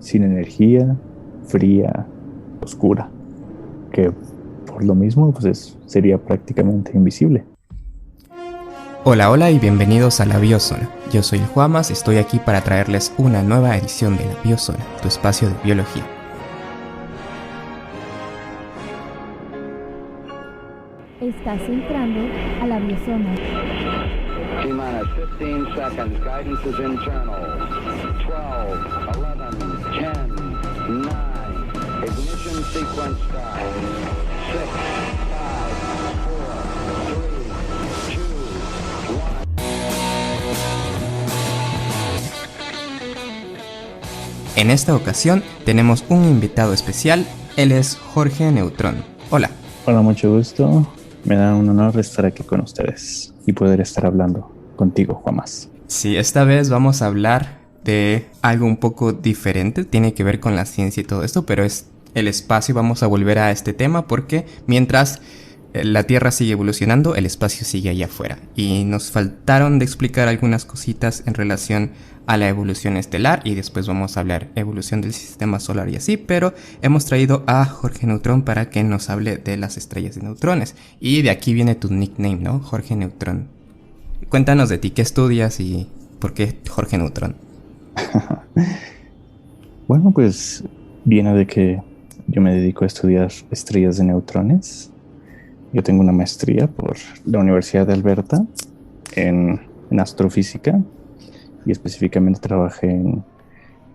sin energía, fría, oscura, que por lo mismo sería prácticamente invisible. Hola, hola y bienvenidos a la Biozona. Yo soy el Juamas, estoy aquí para traerles una nueva edición de la Biozona, tu espacio de biología. Estás entrando a la biozona. T-minus 15 seconds. Guidance is internal. 12, 11, 10, 9. Ignition sequence start. 6, 5, 4, 3, 2, 1. En esta ocasión tenemos un invitado especial, él es Jorge Neutrón. Hola. Hola, mucho gusto. Me da un honor estar aquí con ustedes y poder estar hablando contigo, Juamas. Sí, esta vez vamos a hablar de algo un poco diferente, tiene que ver con la ciencia y todo esto, pero es el espacio. Vamos a volver a este tema porque mientras la Tierra sigue evolucionando, el espacio sigue allá afuera. Y nos faltaron de explicar algunas cositas en relación a la evolución estelar y después vamos a hablar evolución del sistema solar y así, pero hemos traído a Jorge Neutrón para que nos hable de las estrellas de neutrones. Y de aquí viene tu nickname, ¿no? Jorge Neutrón. Cuéntanos de ti, ¿qué estudias y por qué Jorge Neutrón? Bueno, pues viene de que yo me dedico a estudiar estrellas de neutrones. Yo tengo una maestría por la Universidad de Alberta en astrofísica y específicamente trabajé en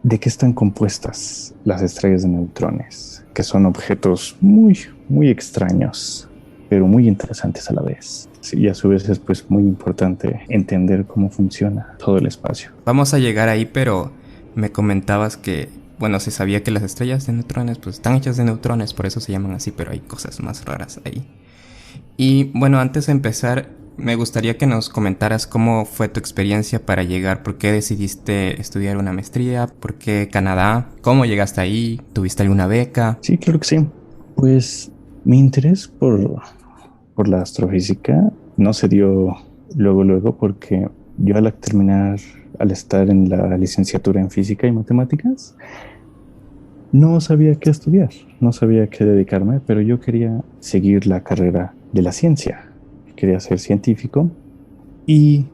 de qué están compuestas las estrellas de neutrones, que son objetos muy, muy extraños, pero muy interesantes a la vez. Sí, y a su vez es pues muy importante entender cómo funciona todo el espacio. Vamos a llegar ahí, pero me comentabas que, bueno, se sabía que las estrellas de neutrones pues están hechas de neutrones, por eso se llaman así, pero hay cosas más raras ahí. Y bueno, antes de empezar, me gustaría que nos comentaras cómo fue tu experiencia para llegar, por qué decidiste estudiar una maestría, por qué Canadá, cómo llegaste ahí, tuviste alguna beca. Sí, claro que sí. Pues mi interés por la astrofísica no se dio luego, porque yo al estar en la licenciatura en física y matemáticas, no sabía qué estudiar, no sabía a qué dedicarme, pero yo quería seguir la carrera de la ciencia. Quería ser científico y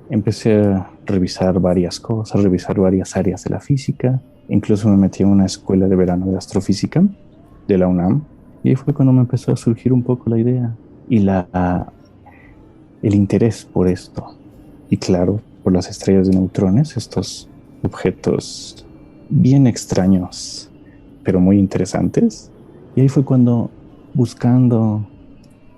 empecé a revisar varias cosas, revisar varias áreas de la física. Incluso me metí en una escuela de verano de astrofísica de la UNAM y ahí fue cuando me empezó a surgir un poco la idea y el interés por esto. Y claro, por las estrellas de neutrones, estos objetos bien extraños, pero muy interesantes. Y ahí fue cuando, buscando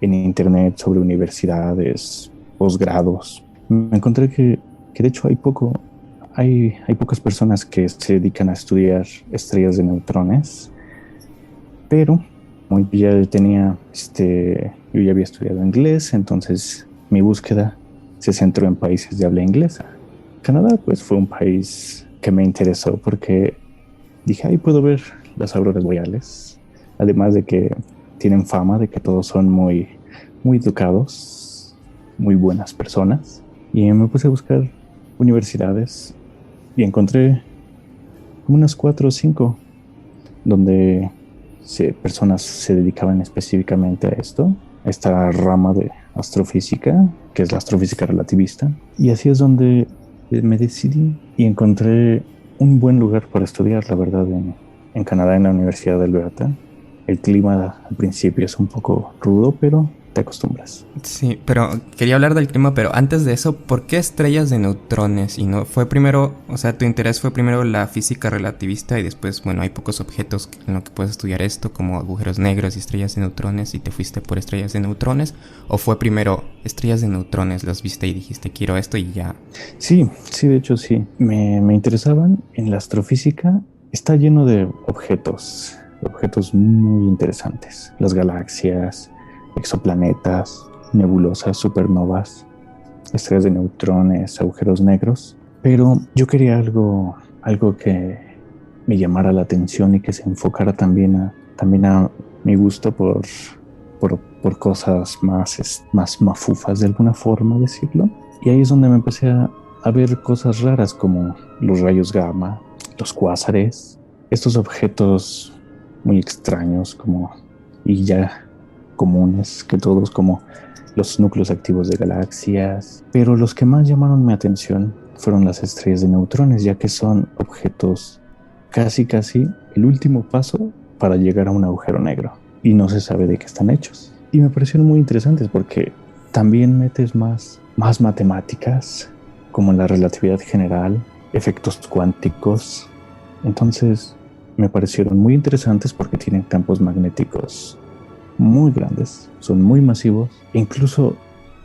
en internet sobre universidades, posgrados, me encontré que de hecho hay pocas personas que se dedican a estudiar estrellas de neutrones, pero como yo ya había estudiado inglés, entonces mi búsqueda se centró en países de habla inglesa. Canadá pues fue un país que me interesó porque dije, ahí puedo ver las auroras boreales, además de que tienen fama de que todos son muy, muy educados, muy buenas personas. Y me puse a buscar universidades y encontré unas 4 o 5 donde personas se dedicaban específicamente a esto, a esta rama de astrofísica, que es la astrofísica relativista. Y así es donde me decidí y encontré un buen lugar para estudiar, la verdad, en Canadá, en la Universidad de Alberta. El clima al principio es un poco rudo, pero te acostumbras. Sí, pero quería hablar del clima, pero antes de eso, ¿por qué estrellas de neutrones? Y no fue primero, o sea, tu interés fue primero la física relativista y después, bueno, hay pocos objetos en los que puedes estudiar esto, como agujeros negros y estrellas de neutrones, y te fuiste por estrellas de neutrones, o fue primero estrellas de neutrones, las viste y dijiste, quiero esto y ya. Sí, de hecho sí. Me interesaban. En la astrofísica está lleno de objetos muy interesantes. Las galaxias, exoplanetas, nebulosas, supernovas, estrellas de neutrones, agujeros negros. Pero yo quería algo que me llamara la atención y que se enfocara también a mi gusto por cosas más mafufas, de alguna forma decirlo. Y ahí es donde me empecé a ver cosas raras como los rayos gamma, los cuásares, estos objetos muy extraños como y ya comunes que todos, como los núcleos activos de galaxias, pero los que más llamaron mi atención fueron las estrellas de neutrones, ya que son objetos casi el último paso para llegar a un agujero negro y no se sabe de qué están hechos. Y me parecieron muy interesantes porque también metes más matemáticas como la relatividad general, efectos cuánticos. Entonces me parecieron muy interesantes porque tienen campos magnéticos muy grandes, son muy masivos e incluso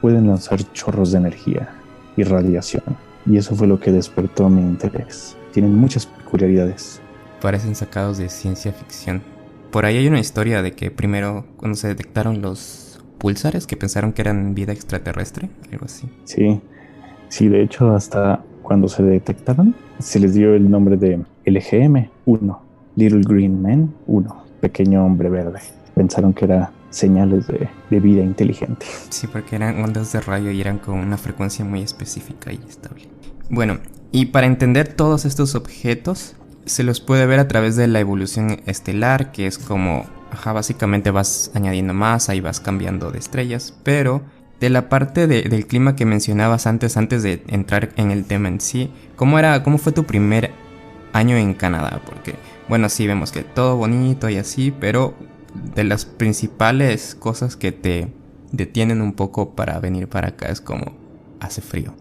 pueden lanzar chorros de energía y radiación. Y eso fue lo que despertó mi interés. Tienen muchas peculiaridades. Parecen sacados de ciencia ficción. Por ahí hay una historia de que primero, cuando se detectaron los púlsares, que pensaron que eran vida extraterrestre, algo así. Sí, de hecho, hasta cuando se detectaron, se les dio el nombre de LGM-1, Little Green Man 1, pequeño hombre verde. Pensaron que eran señales de vida inteligente. Sí, porque eran ondas de radio y eran con una frecuencia muy específica y estable. Bueno, y para entender todos estos objetos, se los puede ver a través de la evolución estelar, que es como, básicamente vas añadiendo masa y vas cambiando de estrellas, pero de la parte del clima que mencionabas antes de entrar en el tema en sí, ¿cómo fue tu primer año en Canadá? Porque, bueno, sí vemos que todo bonito y así, pero de las principales cosas que te detienen un poco para venir para acá es como, hace frío.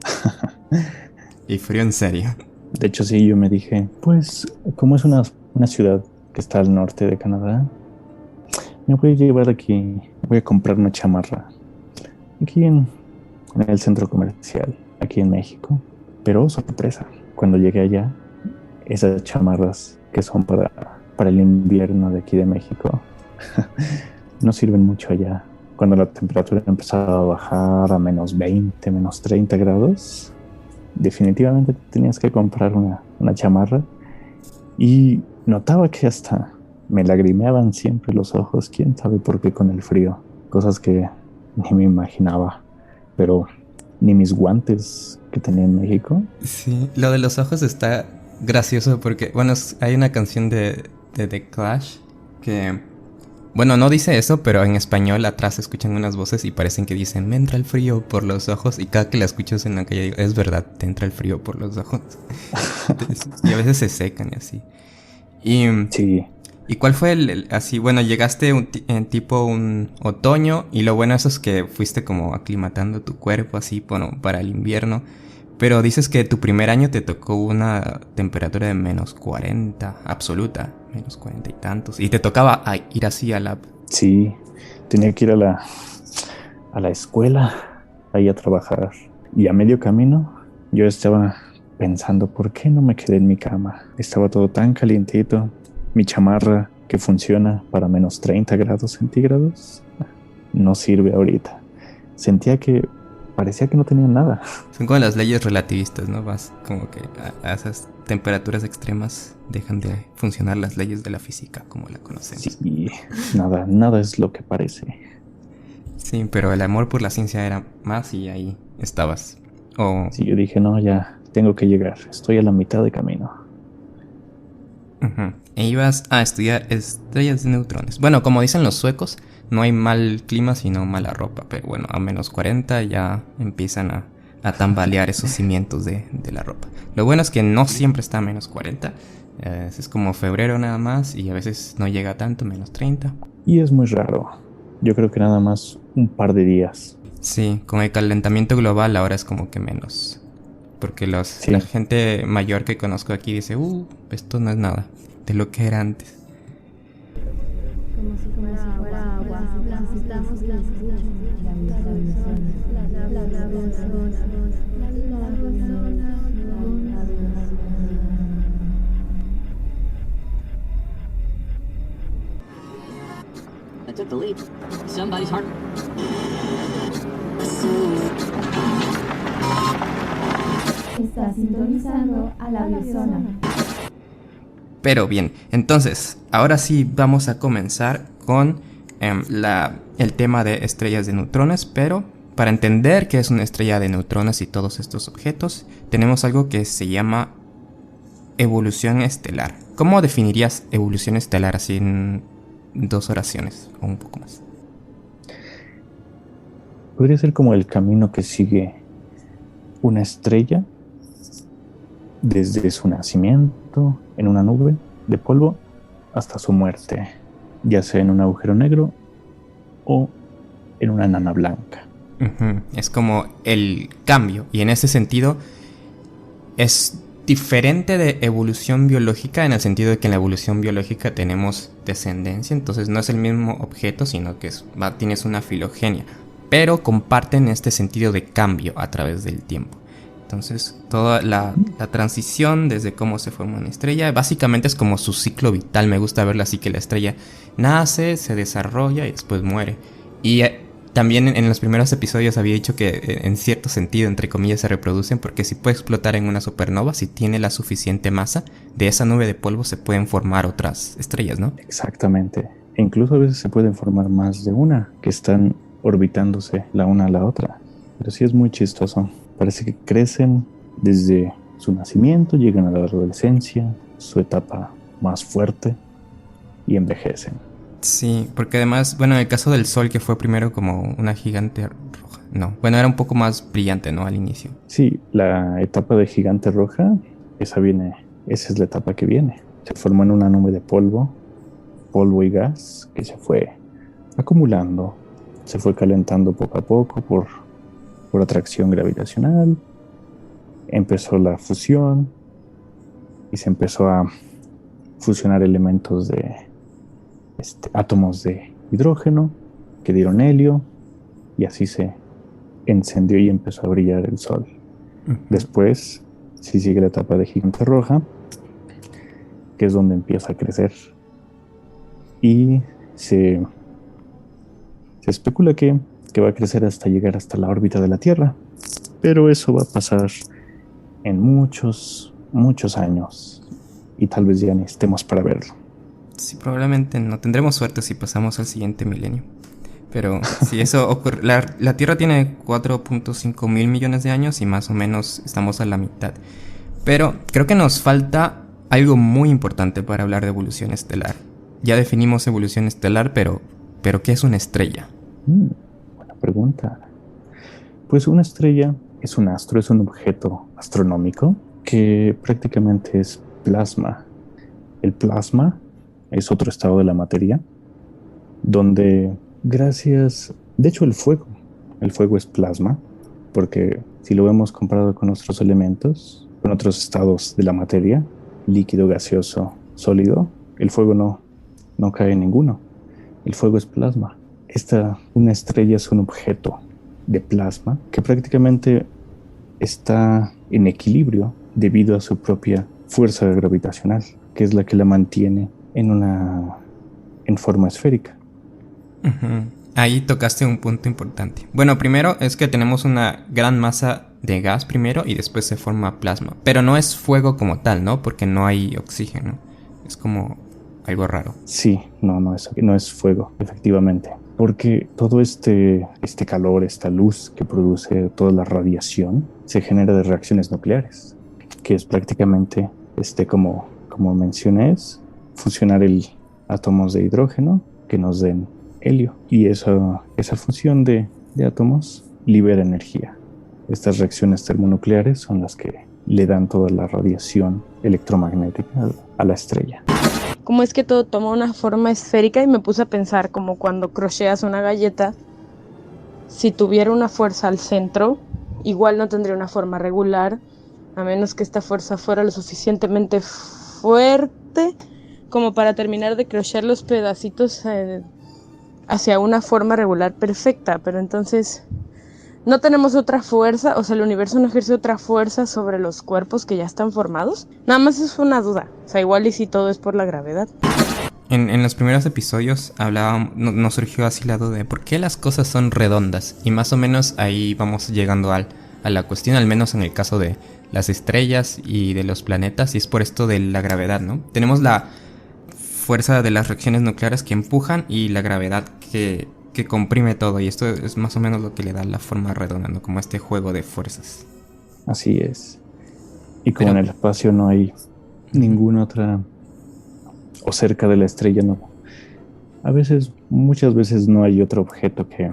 Y frío en serio. De hecho, sí, yo me dije, pues, como es una ciudad que está al norte de Canadá, me voy a llevar aquí, voy a comprar una chamarra aquí en el centro comercial, aquí en México. Pero, sorpresa, cuando llegué allá, esas chamarras que son para el invierno de aquí de México, no sirven mucho allá. Cuando la temperatura empezaba a bajar a menos 20, menos 30 grados, definitivamente tenías que comprar una chamarra. Y notaba que hasta me lagrimeaban siempre los ojos, quién sabe por qué, con el frío. Cosas que ni me imaginaba. Pero ni mis guantes que tenía en México. Sí, lo de los ojos está gracioso porque, bueno, hay una canción de The Clash que, bueno, no dice eso, pero en español atrás se escuchan unas voces y parecen que dicen, me entra el frío por los ojos. Y cada que la escuchas en la calle digo, es verdad, te entra el frío por los ojos. Y a veces se secan y así. Sí. ¿Y cuál fue así? Bueno, llegaste en tipo un otoño y lo bueno eso es que fuiste como aclimatando tu cuerpo así para el invierno. Pero dices que tu primer año te tocó una temperatura de menos 40 absoluta, menos 40 y tantos. Y te tocaba ir así a la... Sí, tenía que ir a la escuela, ahí a trabajar. Y a medio camino yo estaba pensando, ¿por qué no me quedé en mi cama? Estaba todo tan calientito. Mi chamarra, que funciona para menos 30 grados centígrados, no sirve ahorita. Sentía que parecía que no tenía nada. Son como las leyes relativistas, ¿no? Vas como que a esas temperaturas extremas dejan de funcionar las leyes de la física como la conocemos. Sí, nada es lo que parece. Sí, pero el amor por la ciencia era más y ahí estabas. Sí, yo dije, no, ya tengo que llegar. Estoy a la mitad de camino. Uh-huh. E ibas a estudiar estrellas de neutrones. Bueno, como dicen los suecos, no hay mal clima sino mala ropa. Pero bueno, a menos 40 ya empiezan a tambalear esos cimientos de la ropa. Lo bueno es que no siempre está a menos 40. Es como febrero nada más y a veces no llega tanto, menos 30. Y es muy raro. Yo creo que nada más un par de días. Sí, con el calentamiento global ahora es como que menos. Porque la gente mayor que conozco aquí dice, esto no es nada de lo que era antes. Como si fuera agua. I took the lead. Somebody's heart. Está sintonizando a la biosona. Pero bien, entonces, ahora sí vamos a comenzar con el tema de estrellas de neutrones, pero para entender qué es una estrella de neutrones y todos estos objetos, tenemos algo que se llama evolución estelar. ¿Cómo definirías evolución estelar así en 2 oraciones o un poco más? Podría ser como el camino que sigue una estrella desde su nacimiento en una nube de polvo hasta su muerte, ya sea en un agujero negro o en una enana blanca. Uh-huh. Es como el cambio, y en ese sentido es diferente de evolución biológica, en el sentido de que en la evolución biológica tenemos descendencia, entonces no es el mismo objeto, sino que tienes una filogenia, pero comparten este sentido de cambio a través del tiempo. Entonces toda la transición desde cómo se forma una estrella básicamente es como su ciclo vital. Me gusta verla así, que la estrella nace, se desarrolla y después muere. Y también en los primeros episodios había dicho que en cierto sentido, entre comillas, se reproducen, porque si puede explotar en una supernova, si tiene la suficiente masa, de esa nube de polvo se pueden formar otras estrellas, ¿no? Exactamente. E incluso a veces se pueden formar más de una, que están orbitándose la una a la otra. Pero sí es muy chistoso. Parece que crecen desde su nacimiento, llegan a la adolescencia, su etapa más fuerte, y envejecen. Sí, porque además, bueno, en el caso del Sol, que fue primero como una gigante roja. No, bueno, era un poco más brillante, ¿no? Al inicio. Sí, la etapa de gigante roja, esa es la etapa que viene. Se formó en una nube de polvo y gas, que se fue acumulando, se fue calentando poco a poco por atracción gravitacional. Empezó la fusión y se empezó a fusionar elementos de átomos de hidrógeno que dieron helio, y así se encendió y empezó a brillar el Sol. Uh-huh. Después sí sigue la etapa de gigante roja, que es donde empieza a crecer, y se especula que va a crecer hasta llegar hasta la órbita de la Tierra, pero eso va a pasar en muchos años, y tal vez ya ni estemos para verlo. Sí, probablemente no. Tendremos suerte si pasamos al siguiente milenio. Pero si eso ocurre, la Tierra tiene 4.5 mil millones de años y más o menos estamos a la mitad. Pero creo que nos falta algo muy importante para hablar de evolución estelar. Ya definimos evolución estelar, pero ¿qué es una estrella? Buena pregunta. Pues una estrella es un astro, es un objeto astronómico que prácticamente es plasma. El plasma es otro estado de la materia, donde de hecho el fuego es plasma, porque si lo vemos comparado con otros elementos, con otros estados de la materia, líquido, gaseoso, sólido, el fuego no cae en ninguno. El fuego es plasma. Una estrella es un objeto de plasma que prácticamente está en equilibrio debido a su propia fuerza gravitacional, que es la que la mantiene en forma esférica. Uh-huh. Ahí tocaste un punto importante. Bueno, primero es que tenemos una gran masa de gas primero y después se forma plasma. Pero no es fuego como tal, ¿no? Porque no hay oxígeno. Es como algo raro. Sí, no es fuego, efectivamente. Porque todo este calor, esta luz que produce toda la radiación, se genera de reacciones nucleares, que es prácticamente, como mencioné, fusionar átomos de hidrógeno que nos den helio. Y esa fusión de átomos libera energía. Estas reacciones termonucleares son las que le dan toda la radiación electromagnética a la estrella. Cómo es que todo toma una forma esférica, y me puse a pensar como cuando crocheas una galleta, si tuviera una fuerza al centro, igual no tendría una forma regular, a menos que esta fuerza fuera lo suficientemente fuerte como para terminar de crochear los pedacitos hacia una forma regular perfecta. Pero entonces no tenemos otra fuerza, o sea, el universo no ejerce otra fuerza sobre los cuerpos que ya están formados. Nada más es una duda, o sea, igual y si todo es por la gravedad. En los primeros episodios nos surgió así la duda de por qué las cosas son redondas, y más o menos ahí vamos llegando a la cuestión, al menos en el caso de las estrellas y de los planetas, y es por esto de la gravedad, ¿no? Tenemos la fuerza de las reacciones nucleares que empujan y la gravedad que comprime todo, y esto es más o menos lo que le da la forma redonda, ¿no? Como este juego de fuerzas. Así es. Y como en el espacio no hay ninguna otra, o cerca de la estrella no. Muchas veces no hay otro objeto que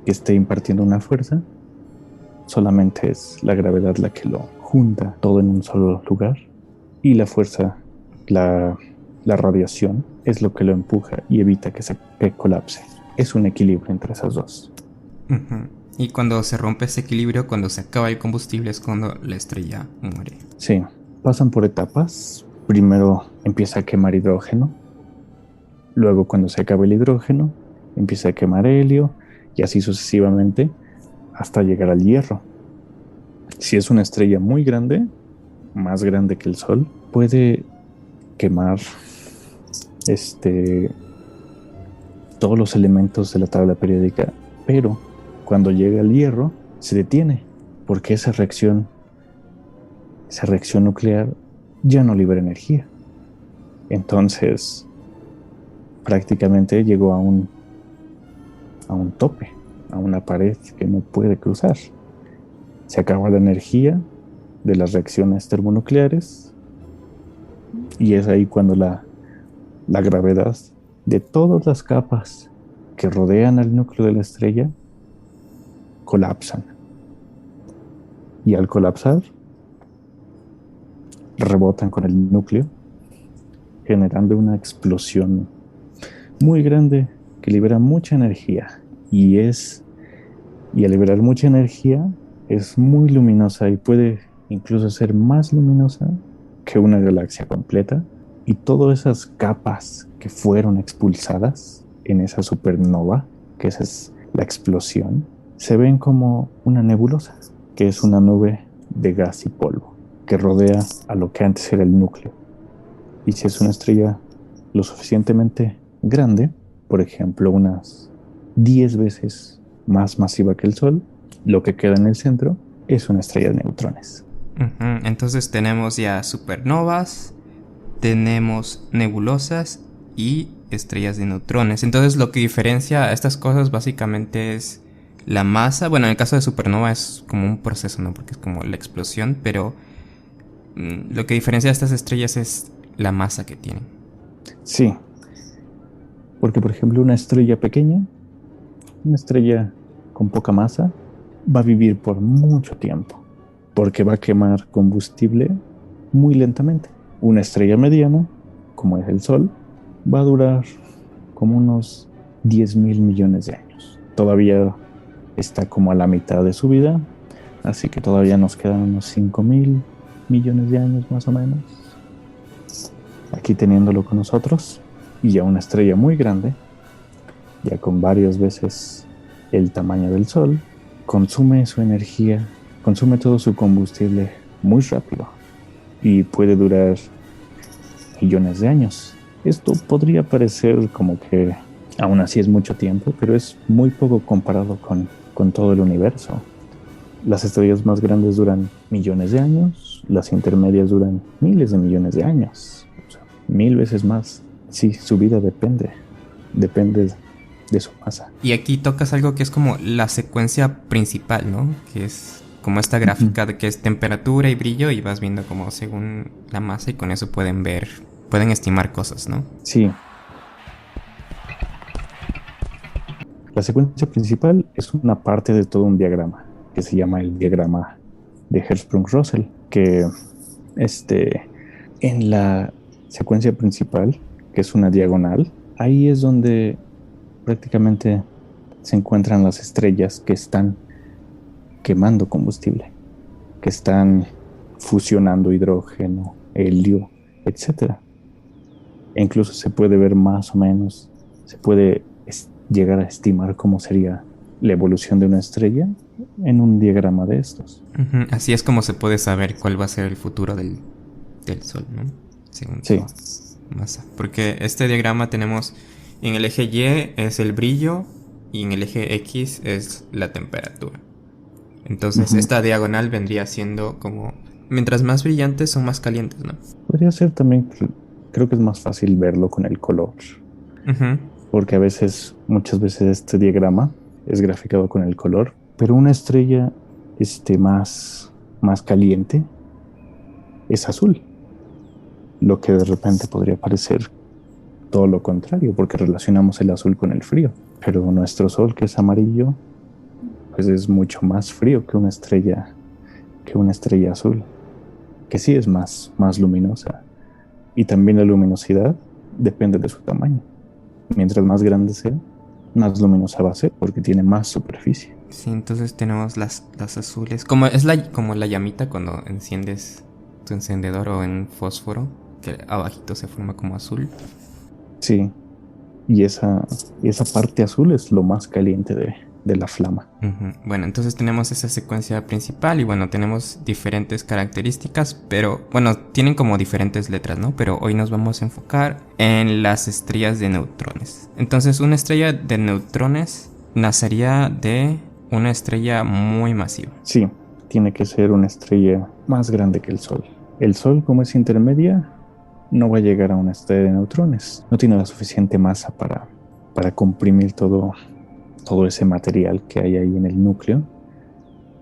esté impartiendo una fuerza, solamente es la gravedad la que lo junta todo en un solo lugar, y la fuerza, la radiación, es lo que lo empuja y evita que colapse. Es un equilibrio entre esas dos. Uh-huh. Y cuando se rompe ese equilibrio, cuando se acaba el combustible, es cuando la estrella muere. Sí, pasan por etapas. Primero empieza a quemar hidrógeno. Luego, cuando se acaba el hidrógeno, empieza a quemar helio, y así sucesivamente hasta llegar al hierro. Si es una estrella muy grande, más grande que el Sol, puede quemar todos los elementos de la tabla periódica, pero cuando llega al hierro se detiene, porque esa reacción nuclear ya no libera energía. Entonces prácticamente llegó a un tope, a una pared que no puede cruzar. Se acaba la energía de las reacciones termonucleares, y es ahí cuando la gravedad de todas las capas que rodean al núcleo de la estrella colapsan. Y al colapsar, rebotan con el núcleo, generando una explosión muy grande que libera mucha energía. Y al liberar mucha energía, es muy luminosa y puede incluso ser más luminosa que una galaxia completa. Y todas esas capas que fueron expulsadas en esa supernova, que esa es la explosión, se ven como una nebulosa, que es una nube de gas y polvo que rodea a lo que antes era el núcleo. Y si es una estrella lo suficientemente grande, por ejemplo unas 10 veces más masiva que el Sol, lo que queda en el centro es una estrella de neutrones. Uh-huh. Entonces tenemos ya supernovas, tenemos nebulosas y estrellas de neutrones. Entonces lo que diferencia a estas cosas básicamente es la masa. Bueno, en el caso de supernova es como un proceso, ¿no? Porque es como la explosión, pero lo que diferencia a estas estrellas es la masa que tienen. Sí, porque por ejemplo una estrella pequeña, una estrella con poca masa, va a vivir por mucho tiempo, porque va a quemar combustible muy lentamente. Una estrella mediana, como es el Sol, va a durar como unos 10,000 millones de años. Todavía está como a la mitad de su vida, así que todavía nos quedan unos 5,000 millones de años más o menos aquí teniéndolo con nosotros. Y ya una estrella muy grande, ya con varias veces el tamaño del Sol, consume su energía, consume todo su combustible muy rápido y puede durar millones de años. Esto podría parecer como que aún así es mucho tiempo, pero es muy poco comparado con todo el universo. Las estrellas más grandes duran millones de años, las intermedias duran miles de millones de años, o sea, 1000 veces más. Sí, su vida depende de su masa. Y aquí tocas algo que es como la secuencia principal, ¿no? Que es como esta gráfica de que es temperatura y brillo, y vas viendo como según la masa, y con eso pueden estimar cosas, ¿no? Sí. La secuencia principal es una parte de todo un diagrama que se llama el diagrama de Hertzsprung-Russell, que en la secuencia principal, que es una diagonal, ahí es donde prácticamente se encuentran las estrellas que están quemando combustible, que están fusionando hidrógeno, helio, etc. E incluso se puede ver más o menos, se puede llegar a estimar cómo sería la evolución de una estrella en un diagrama de estos. Uh-huh. Así es como se puede saber cuál va a ser el futuro del Sol, ¿no? Según sí. Su masa. Porque este diagrama tenemos en el eje Y es el brillo y en el eje X es la temperatura. Entonces esta diagonal vendría siendo como, mientras más brillantes son más calientes, ¿no? Podría ser también, creo que es más fácil verlo con el color. Porque muchas veces este diagrama es graficado con el color, pero una estrella más caliente es azul. lo que de repente podría parecer todo lo contrario, porque relacionamos el azul con el frío. Pero nuestro Sol, que es amarillo, pues es mucho más frío que una estrella azul, que sí es más luminosa. Y también la luminosidad depende de su tamaño. Mientras más grande sea, más luminosa va a ser, porque tiene más superficie. Sí, entonces tenemos las azules. Como la llamita cuando enciendes tu encendedor o en fósforo, que abajito se forma como azul. Sí, y esa parte azul es lo más caliente de la flama. Uh-huh. Bueno, entonces tenemos esa secuencia principal y bueno, tenemos diferentes características, pero bueno, tienen como diferentes letras, ¿no? Pero hoy nos vamos a enfocar en las estrellas de neutrones. Entonces, una estrella de neutrones nacería de una estrella muy masiva. Sí, tiene que ser una estrella más grande que el Sol. El Sol, como es intermedia, no va a llegar a una estrella de neutrones. No tiene la suficiente masa para comprimir todo ese material que hay ahí en el núcleo.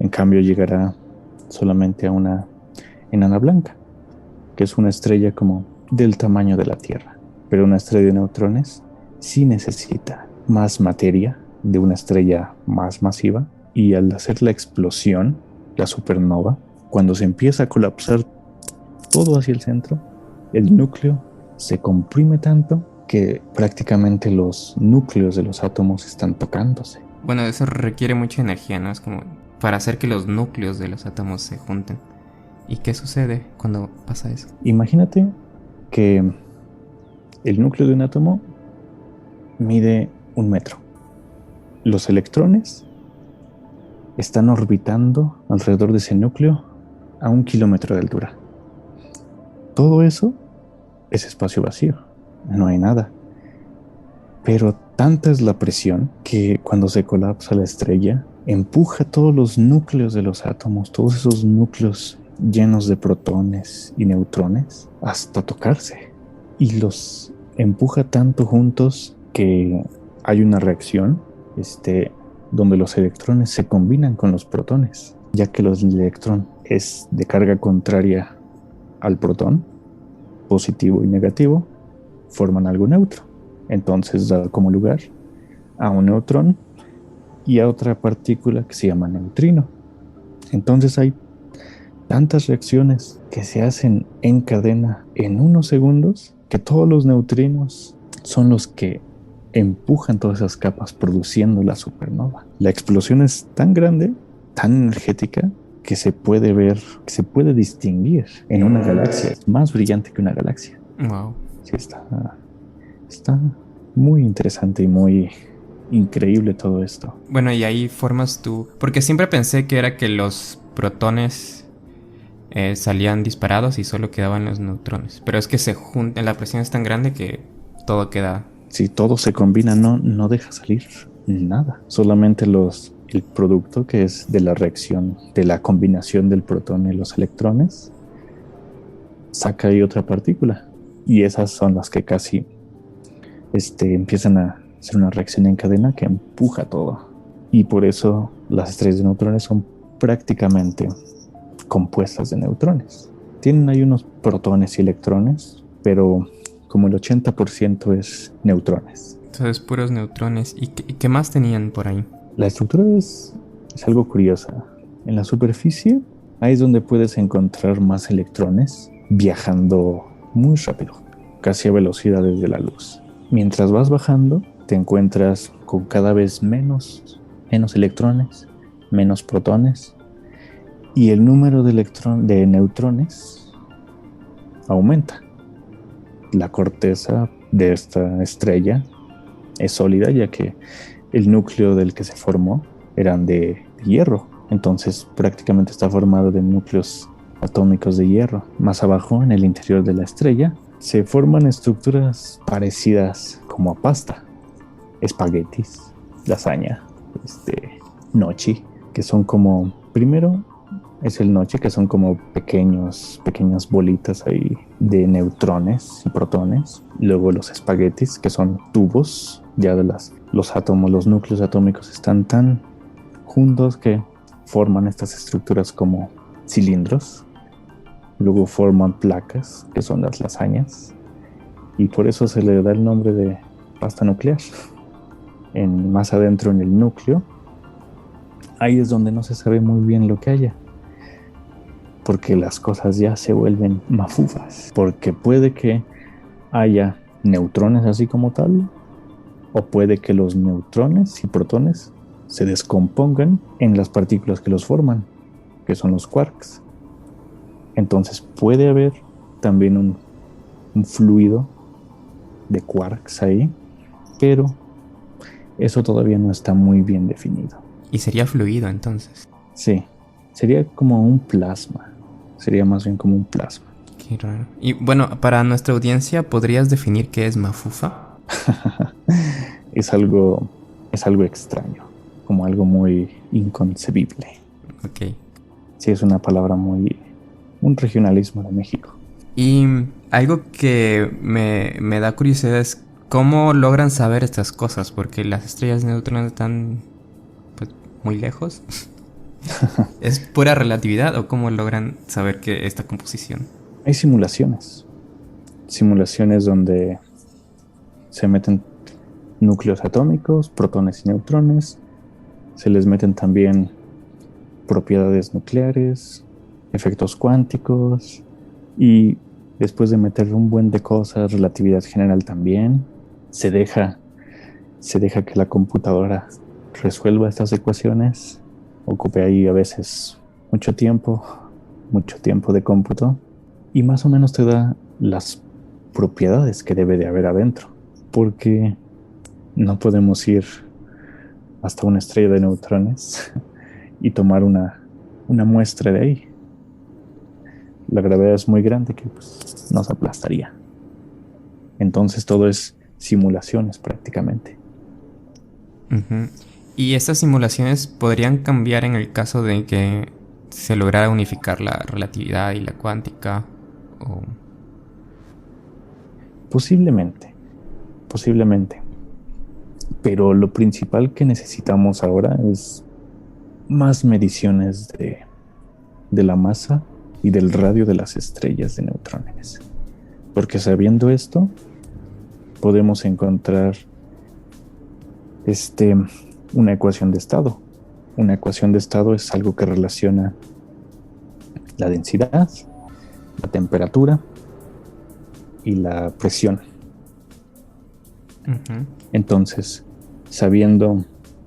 En cambio, llegará solamente a una enana blanca, que es una estrella como del tamaño de la Tierra. Pero una estrella de neutrones sí necesita más materia de una estrella más masiva, y al hacer la explosión, la supernova, cuando se empieza a colapsar todo hacia el centro, el núcleo se comprime tanto que prácticamente los núcleos de los átomos están tocándose. Bueno, eso requiere mucha energía, ¿no? Es como para hacer que los núcleos de los átomos se junten. ¿Y qué sucede cuando pasa eso? Imagínate que el núcleo de un átomo mide 1 metro. Los electrones están orbitando alrededor de ese núcleo a 1 kilómetro de altura. Todo eso es espacio vacío, no hay nada. Pero tanta es la presión que cuando se colapsa la estrella, empuja todos los núcleos de los átomos, todos esos núcleos llenos de protones y neutrones, hasta tocarse. Y los empuja tanto juntos que hay una reacción donde los electrones se combinan con los protones, ya que el electrón es de carga contraria al protón, positivo y negativo, forman algo neutro. Entonces da como lugar a un neutrón y a otra partícula que se llama neutrino. Entonces hay tantas reacciones que se hacen en cadena en unos segundos, que todos los neutrinos son los que empujan todas esas capas, produciendo la supernova. La explosión es tan grande, tan energética, que se puede ver, que se puede distinguir en una galaxia. Es más brillante que una galaxia. Wow. Sí, está muy interesante y muy increíble todo esto. Bueno, y ahí formas tú... Porque siempre pensé que era que los protones salían disparados y solo quedaban los neutrones. Pero es que se juntan, la presión es tan grande que todo queda... Si todo se combina, no deja salir nada. Solamente el producto, que es de la reacción, de la combinación del protón y los electrones, saca ahí otra partícula. Y esas son las que casi empiezan a hacer una reacción en cadena que empuja todo. Y por eso las estrellas de neutrones son prácticamente compuestas de neutrones. Tienen ahí unos protones y electrones, pero como el 80% es neutrones. Entonces puros neutrones. ¿Y qué más tenían por ahí? La estructura es algo curiosa. En la superficie, ahí es donde puedes encontrar más electrones viajando muy rápido, casi a velocidades de la luz. Mientras vas bajando, te encuentras con cada vez menos electrones, menos protones, y el número de neutrones aumenta. La corteza de esta estrella es sólida, ya que el núcleo del que se formó eran de hierro. Entonces prácticamente está formado de núcleos atómicos de hierro. Más abajo, en el interior de la estrella, se forman estructuras parecidas como a pasta. Espaguetis, lasaña, nochi, que son como... Primero es el noche, que son como pequeñas bolitas ahí de neutrones y protones. Luego los espaguetis, que son tubos ya de los átomos, los núcleos atómicos están tan juntos que forman estas estructuras como cilindros. luego forman placas, que son las lasañas, y por eso se le da el nombre de pasta nuclear. Más adentro en el núcleo, ahí es donde no se sabe muy bien lo que haya, porque las cosas ya se vuelven mafufas, porque puede que haya neutrones así como tal, o puede que los neutrones y protones se descompongan en las partículas que los forman, que son los quarks. Entonces puede haber también un fluido de quarks ahí, pero eso todavía no está muy bien definido. Y sería fluido entonces. Sí, sería como un plasma. Sería más bien como un plasma. Qué raro. Y bueno, para nuestra audiencia, ¿podrías definir qué es mafufa? Es algo extraño, como algo muy inconcebible. Ok. Sí, es una palabra un regionalismo de México. Y algo que me da curiosidad es cómo logran saber estas cosas, porque las estrellas de neutrones están pues, muy lejos. ¿Es pura relatividad o cómo logran saber que esta composición? Hay simulaciones donde se meten núcleos atómicos, protones y neutrones, se les meten también propiedades nucleares, efectos cuánticos, y después de meter un buen de cosas, relatividad general también, se deja que la computadora resuelva estas ecuaciones. Ocupe ahí a veces mucho tiempo de cómputo, y más o menos te da las propiedades que debe de haber adentro, porque no podemos ir hasta una estrella de neutrones y tomar una muestra de ahí. La gravedad es muy grande que pues, nos aplastaría. Entonces todo es simulaciones prácticamente. Uh-huh. ¿Y estas simulaciones podrían cambiar en el caso de que se lograra unificar la relatividad y la cuántica? ¿O? Posiblemente. Pero lo principal que necesitamos ahora es más mediciones de la masa y del radio de las estrellas de neutrones. Porque sabiendo esto, podemos encontrar una ecuación de estado. Una ecuación de estado es algo que relaciona la densidad, la temperatura y la presión. Uh-huh. Entonces,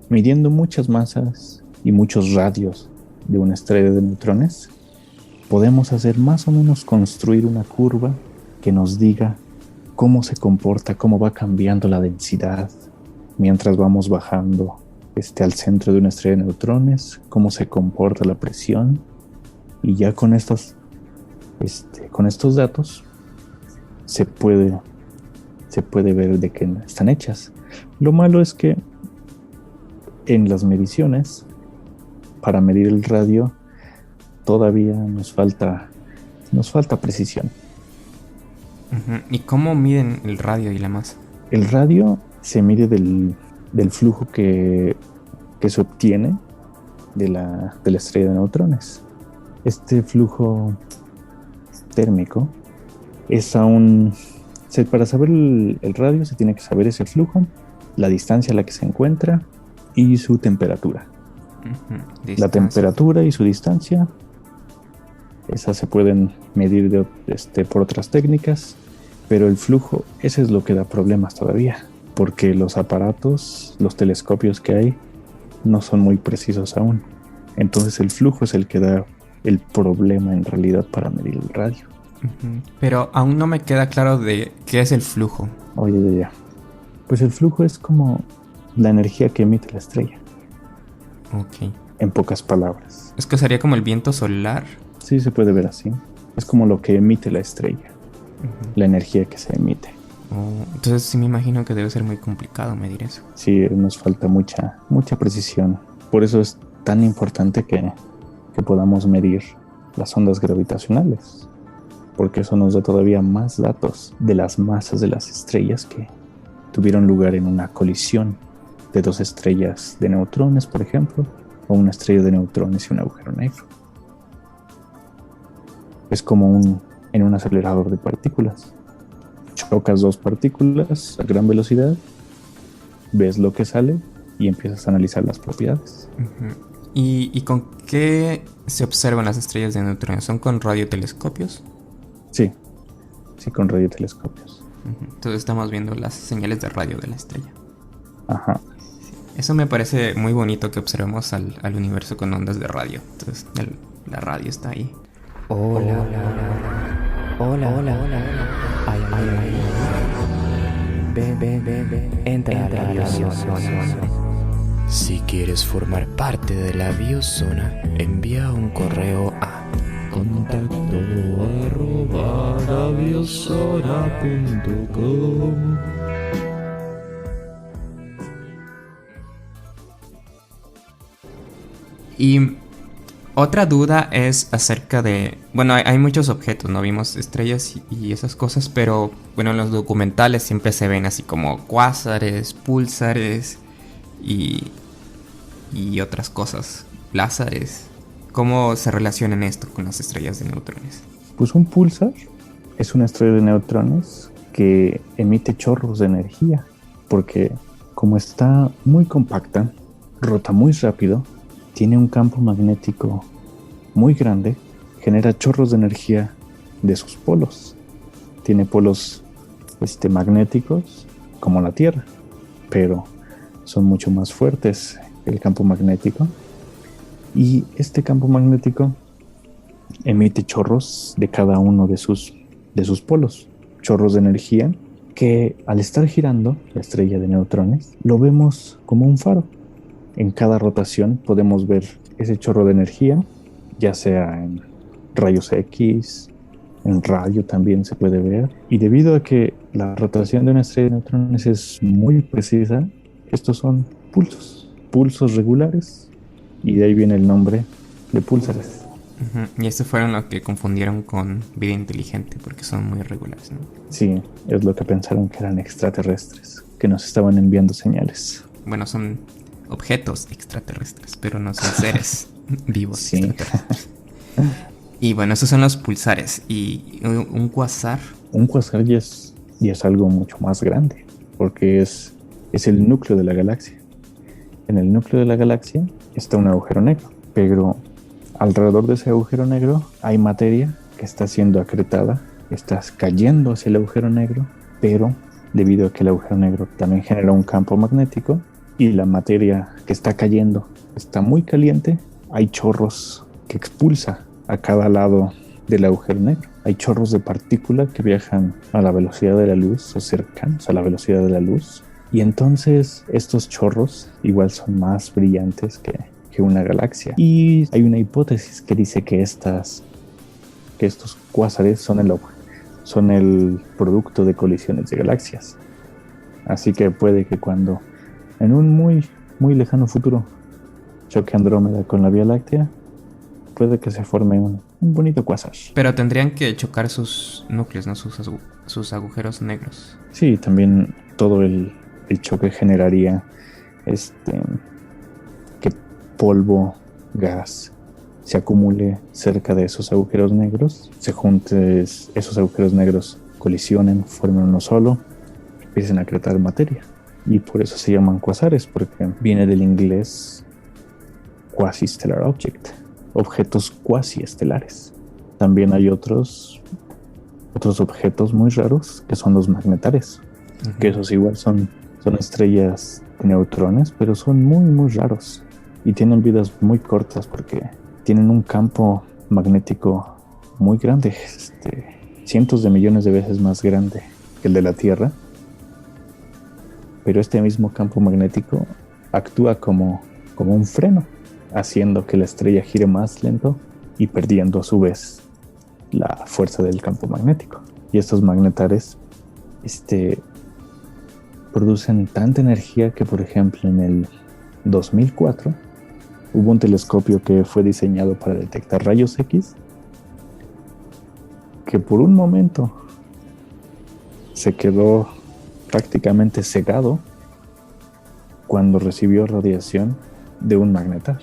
midiendo muchas masas y muchos radios de una estrella de neutrones, podemos hacer más o menos construir una curva que nos diga cómo se comporta, cómo va cambiando la densidad mientras vamos bajando al centro de una estrella de neutrones, cómo se comporta la presión, y ya con estos datos se puede ver de qué están hechas. Lo malo es que en las mediciones, para medir el radio, todavía nos falta precisión. Uh-huh. ¿Y cómo miden el radio y la masa? El radio se mide del flujo que se obtiene de la estrella de neutrones. Este flujo térmico es para saber el radio se tiene que saber ese flujo, la distancia a la que se encuentra y su temperatura. Uh-huh. La temperatura y su distancia, esas se pueden medir por otras técnicas, pero el flujo, ese es lo que da problemas todavía, porque los aparatos, los telescopios que hay, no son muy precisos aún. Entonces el flujo es el que da el problema en realidad para medir el radio. Uh-huh. Pero aún no me queda claro de qué es el flujo. Oye, ya. Pues el flujo es como la energía que emite la estrella. Ok. En pocas palabras. ¿Es que sería como el viento solar? Sí, se puede ver así. Es como lo que emite la estrella. Uh-huh. La energía que se emite. Entonces sí me imagino que debe ser muy complicado medir eso. Sí, nos falta mucha precisión. Por eso es tan importante que podamos medir las ondas gravitacionales, porque eso nos da todavía más datos de las masas de las estrellas que tuvieron lugar en una colisión de dos estrellas de neutrones, por ejemplo, o una estrella de neutrones y un agujero negro. Es como en un acelerador de partículas. Chocas dos partículas a gran velocidad, ves lo que sale y empiezas a analizar las propiedades. ¿Y con qué se observan las estrellas de neutrones? ¿Son con radiotelescopios? Sí, con radiotelescopios. Entonces estamos viendo las señales de radio de la estrella. Ajá. Eso me parece muy bonito, que observemos al universo con ondas de radio. Entonces la radio está ahí. Hola. Ven. Entra a la biozona. Si quieres formar parte de la biozona, envía un correo a contacto@labiozona.com. Y otra duda es acerca de... Bueno, hay muchos objetos, ¿no? Vimos estrellas y esas cosas, pero bueno, en los documentales siempre se ven así como cuásares, púlsares y otras cosas, lásares. ¿Cómo se relacionan esto con las estrellas de neutrones? Pues un púlsar es una estrella de neutrones que emite chorros de energía, porque como está muy compacta, rota muy rápido, tiene un campo magnético muy grande, genera chorros de energía de sus polos. Tiene polos magnéticos como la Tierra, pero son mucho más fuertes el campo magnético. Y este campo magnético emite chorros de cada uno de sus polos, chorros de energía que al estar girando la estrella de neutrones lo vemos como un faro. En cada rotación podemos ver ese chorro de energía, ya sea en rayos X, en radio también se puede ver. Y debido a que la rotación de una estrella de neutrones es muy precisa, estos son pulsos regulares, y de ahí viene el nombre de púlsares. Y estos fueron los que confundieron con vida inteligente, porque son muy regulares, ¿no? Sí, es lo que pensaron, que eran extraterrestres, que nos estaban enviando señales. Bueno, son objetos extraterrestres, pero no son seres vivos, sí, extraterrestres. Y bueno, esos son los pulsares. ¿Y un cuasar? Un cuasar ya es algo mucho más grande, porque es el núcleo de la galaxia. En el núcleo de la galaxia está un agujero negro, pero alrededor de ese agujero negro hay materia que está siendo acretada, está cayendo hacia el agujero negro, pero debido a que el agujero negro también genera un campo magnético y la materia que está cayendo está muy caliente, hay chorros que expulsa a cada lado del agujero negro. Hay chorros de partículas que viajan a la velocidad de la luz o cercanos a la velocidad de la luz. Y entonces estos chorros igual son más brillantes que una galaxia. Y hay una hipótesis que dice que estos cuásares son el producto de colisiones de galaxias. Así que puede que cuando en un muy, muy lejano futuro choque Andrómeda con la Vía Láctea, puede que se forme un bonito cuásar. Pero tendrían que chocar sus núcleos, ¿no? Sus agujeros negros. Sí, también todo el choque generaría que polvo, gas se acumule cerca de esos agujeros negros, se junten esos agujeros negros, colisionen, formen uno solo, empiecen a acretar materia. Y por eso se llaman cuásares, porque viene del inglés quasi-stellar object, objetos cuasi-estelares. También hay otros objetos muy raros que son los magnetares, que esos igual son estrellas de neutrones, pero son muy, muy raros y tienen vidas muy cortas porque tienen un campo magnético muy grande, cientos de millones de veces más grande que el de la Tierra. Pero este mismo campo magnético actúa como un freno, haciendo que la estrella gire más lento y perdiendo a su vez la fuerza del campo magnético. Y estos magnetares producen tanta energía que, por ejemplo, en el 2004 hubo un telescopio que fue diseñado para detectar rayos X que por un momento se quedó prácticamente cegado cuando recibió radiación de un magnetar.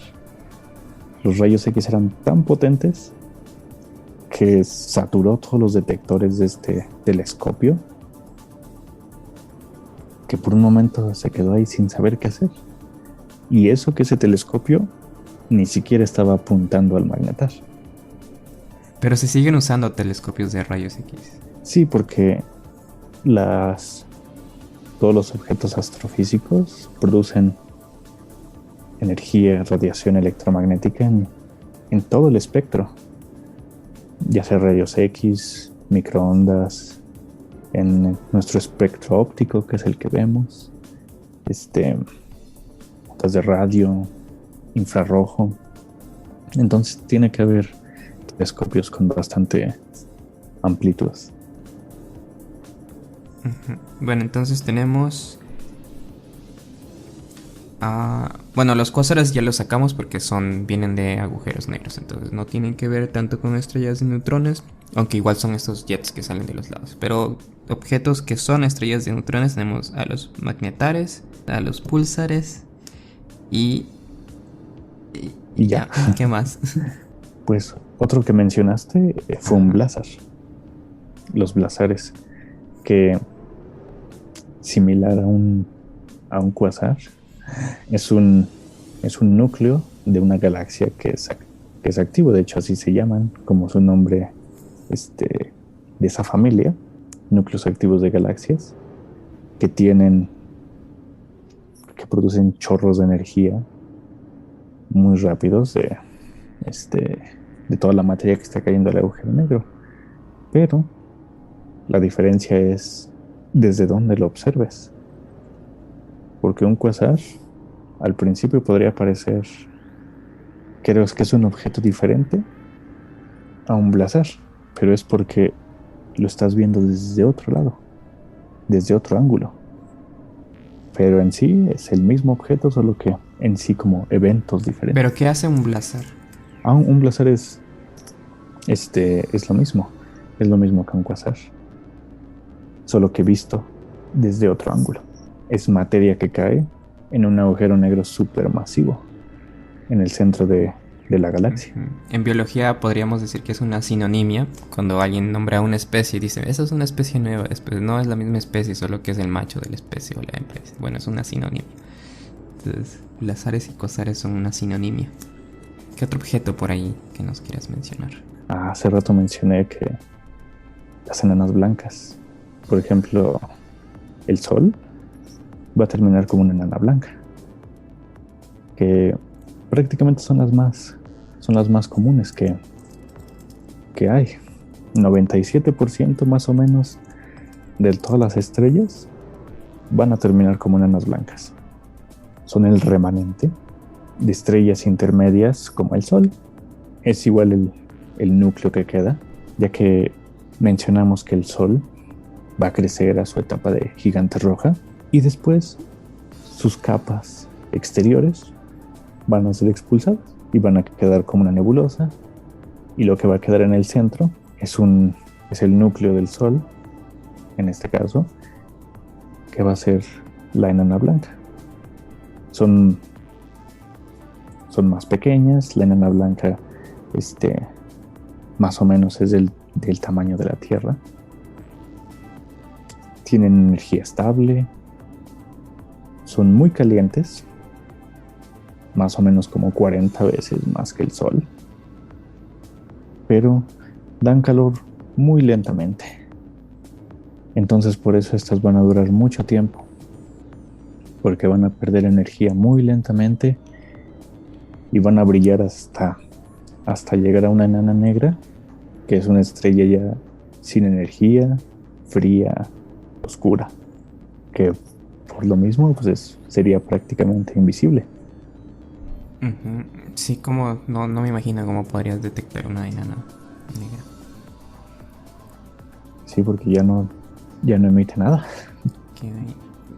Los rayos X eran tan potentes que saturó todos los detectores de este telescopio, que por un momento se quedó ahí sin saber qué hacer. Y eso que ese telescopio ni siquiera estaba apuntando al magnetar. Pero se siguen usando telescopios de rayos X. Sí, porque todos los objetos astrofísicos producen energía, radiación electromagnética en todo el espectro, ya sea rayos X, microondas, en nuestro espectro óptico, que es el que vemos, ondas de radio, infrarrojo. Entonces tiene que haber telescopios con bastante amplitud. Bueno, entonces tenemos... bueno, los cuásares ya los sacamos porque vienen de agujeros negros, entonces no tienen que ver tanto con estrellas de neutrones, aunque igual son estos jets que salen de los lados. Pero objetos que son estrellas de neutrones tenemos a los magnetares, a los púlsares y ya. ¿Qué más? Pues otro que mencionaste fue un blazar. Los blazares, que similar a un cuásar, es un núcleo de una galaxia que es activo. De hecho, así se llaman, como su nombre de esa familia, núcleos activos de galaxias, que producen chorros de energía muy rápidos de toda la materia que está cayendo al agujero negro. Pero la diferencia es desde dónde lo observes. Porque un cuásar al principio podría parecer que es un objeto diferente a un blazar, pero es porque lo estás viendo desde otro lado, desde otro ángulo. Pero en sí es el mismo objeto, solo que en sí como eventos diferentes. ¿Pero qué hace un blazar? Un blazar es lo mismo. Es lo mismo que un cuásar, solo que visto desde otro ángulo. Es materia que cae en un agujero negro supermasivo en el centro de la galaxia. En biología podríamos decir que es una sinonimia. Cuando alguien nombra una especie y dice, esa es una especie nueva, después no es la misma especie, solo que es el macho de la especie o la hembra. Bueno, es una sinonimia. Entonces, blazares y cuásares son una sinonimia. ¿Qué otro objeto por ahí que nos quieras mencionar? Hace rato mencioné que las enanas blancas, por ejemplo, el Sol va a terminar como una enana blanca, que prácticamente son las más comunes que hay. 97% más o menos de todas las estrellas van a terminar como enanas blancas. Son el remanente de estrellas intermedias como el Sol. Es igual el núcleo que queda, ya que mencionamos que el Sol va a crecer a su etapa de gigante roja y después sus capas exteriores van a ser expulsadas y van a quedar como una nebulosa, y lo que va a quedar en el centro es el núcleo del Sol, en este caso, que va a ser la enana blanca. Son más pequeñas. La enana blanca más o menos es del tamaño de la Tierra. Tienen energía estable, son muy calientes, más o menos como 40 veces más que el Sol, pero dan calor muy lentamente. Entonces por eso estas van a durar mucho tiempo, porque van a perder energía muy lentamente y van a brillar hasta llegar a una enana negra, que es una estrella ya sin energía, fría, oscura, que por lo mismo pues sería prácticamente invisible. Sí, como no me imagino cómo podrías detectar una enana negra. Sí, porque ya no emite nada.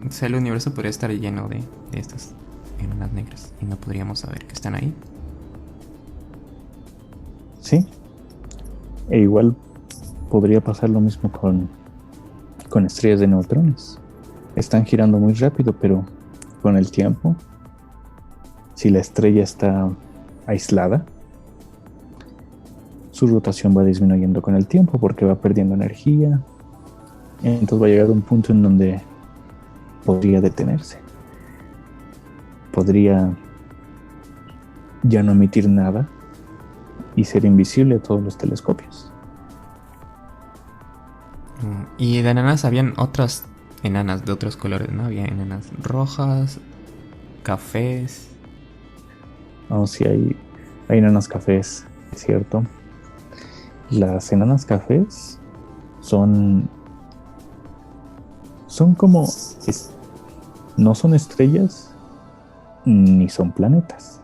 O sea, el universo podría estar lleno de estas enanas negras y no podríamos saber que están ahí. Sí. E igual podría pasar lo mismo con estrellas de neutrones. Están girando muy rápido, pero con el tiempo, si la estrella está aislada, su rotación va disminuyendo con el tiempo porque va perdiendo energía. Entonces va a llegar a un punto en donde podría detenerse. Podría ya no emitir nada y ser invisible a todos los telescopios. Y de enanas habían otras enanas de otros colores, ¿no? Había enanas rojas, cafés. No, sí hay enanas cafés, es cierto. Las enanas cafés son como... no son estrellas ni son planetas.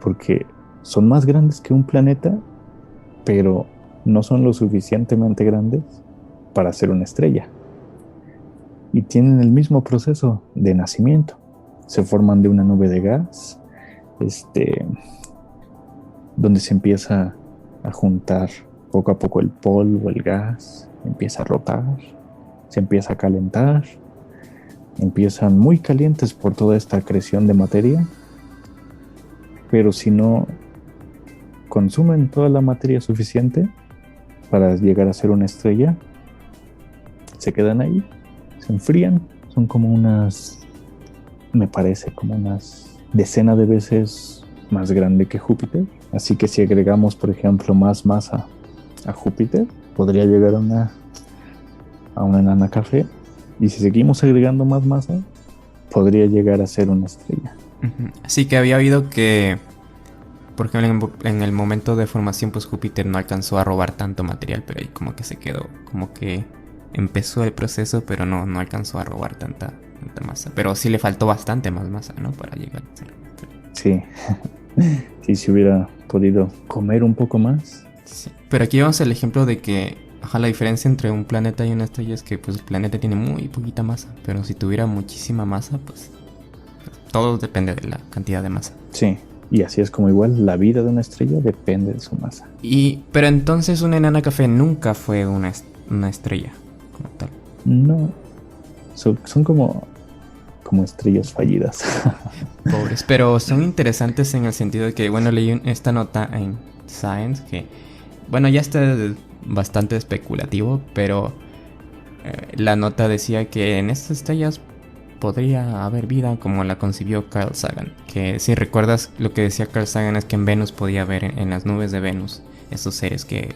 Porque son más grandes que un planeta, pero no son lo suficientemente grandes para ser una estrella. Y tienen el mismo proceso de nacimiento. Se forman de una nube de gas, donde se empieza a juntar poco a poco el polvo, el gas, empieza a rotar, se empieza a calentar, empiezan muy calientes por toda esta acreción de materia, pero si no consumen toda la materia suficiente para llegar a ser una estrella, se quedan ahí, se enfrían, son como me parece como unas decenas de veces más grande que Júpiter. Así que si agregamos, por ejemplo, más masa a Júpiter, podría llegar a una enana café. Y si seguimos agregando más masa, podría llegar a ser una estrella. Así que había habido que, por ejemplo, en el momento de formación, pues Júpiter no alcanzó a robar tanto material, pero ahí como que se quedó, como que empezó el proceso, pero no alcanzó a robar tanta masa. Pero sí le faltó bastante más masa, ¿no? Para llegar a ser. Sí. Si se hubiera podido comer un poco más. Sí. Pero aquí vemos el ejemplo de que la diferencia entre un planeta y una estrella es que pues el planeta tiene muy poquita masa, pero si tuviera muchísima masa, pues todo depende de la cantidad de masa. Sí, y así es como igual la vida de una estrella depende de su masa. Pero entonces una enana café nunca fue una estrella como tal. No, son como estrellas fallidas. Pobres, pero son interesantes en el sentido de que, bueno, leí esta nota en Science que, bueno, ya está bastante especulativo, pero la nota decía que en estas estrellas podría haber vida como la concibió Carl Sagan. Que si recuerdas, lo que decía Carl Sagan es que en Venus podía ver en las nubes de Venus esos seres que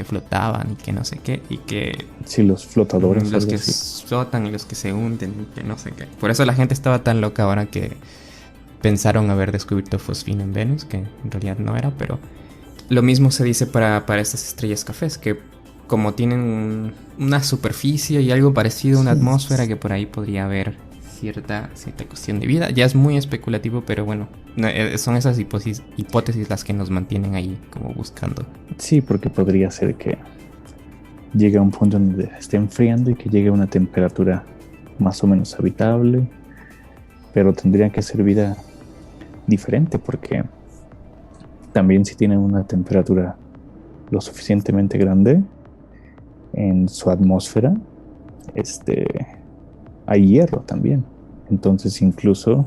flotaban y que no sé qué, y que... Sí, los flotadores. Los que flotan y los que se hunden y que no sé qué. Por eso la gente estaba tan loca ahora que pensaron haber descubierto fosfina en Venus, que en realidad no era, pero... Lo mismo se dice para estas estrellas cafés, que como tienen una superficie y algo parecido a una atmósfera, que por ahí podría haber cierta cuestión de vida. Ya es muy especulativo, pero bueno, son esas hipótesis las que nos mantienen ahí como buscando. Sí, porque podría ser que llegue a un punto donde esté enfriando y que llegue a una temperatura más o menos habitable, pero tendría que ser vida diferente, porque también si tienen una temperatura lo suficientemente grande en su atmósfera, hay hierro también. Entonces incluso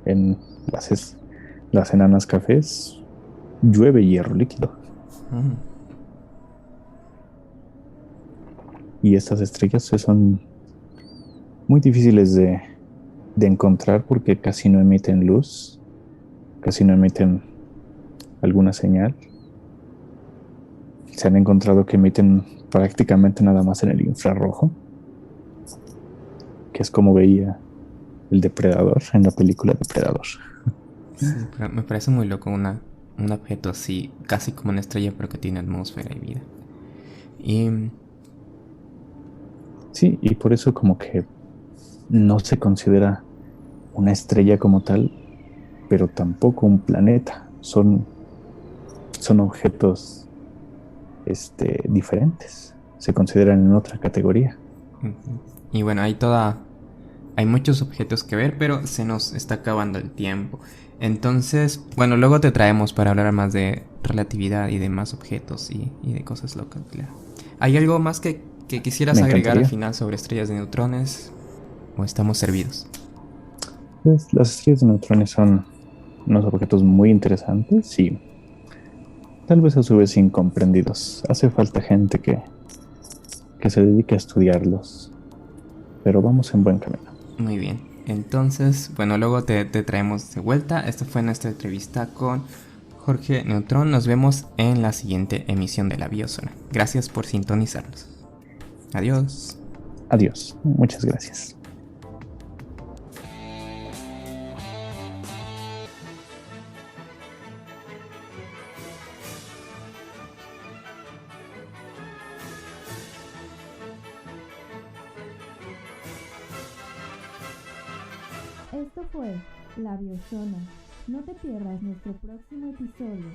en las enanas cafés llueve hierro líquido. Y estas estrellas son muy difíciles de encontrar porque casi no emiten luz, casi no emiten alguna señal. Se han encontrado que emiten prácticamente nada más en el infrarrojo, que es como veía el depredador en la película Depredador. Sí, pero me parece muy loco un objeto así, casi como una estrella, pero que tiene atmósfera y vida. Sí, y por eso como que no se considera una estrella como tal, pero tampoco un planeta. Son objetos diferentes. Se consideran en otra categoría. Y bueno, hay muchos objetos que ver, pero se nos está acabando el tiempo. Entonces, bueno, luego te traemos para hablar más de relatividad y de más objetos y de cosas locas. ¿Hay algo más que quisieras agregar al final sobre estrellas de neutrones? ¿O estamos servidos? Pues, las estrellas de neutrones son unos objetos muy interesantes y tal vez a su vez incomprendidos. Hace falta gente que se dedique a estudiarlos, pero vamos en buen camino. Muy bien. Entonces, bueno, luego te traemos de vuelta. Esta fue nuestra entrevista con Jorge Neutrón. Nos vemos en la siguiente emisión de La Biosona. Gracias por sintonizarnos. Adiós. Adiós. Muchas gracias. Esto fue La Biosona. No te pierdas nuestro próximo episodio.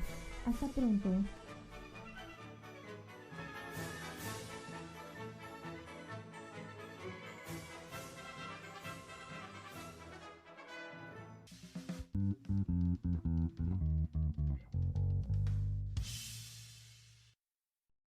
Hasta pronto.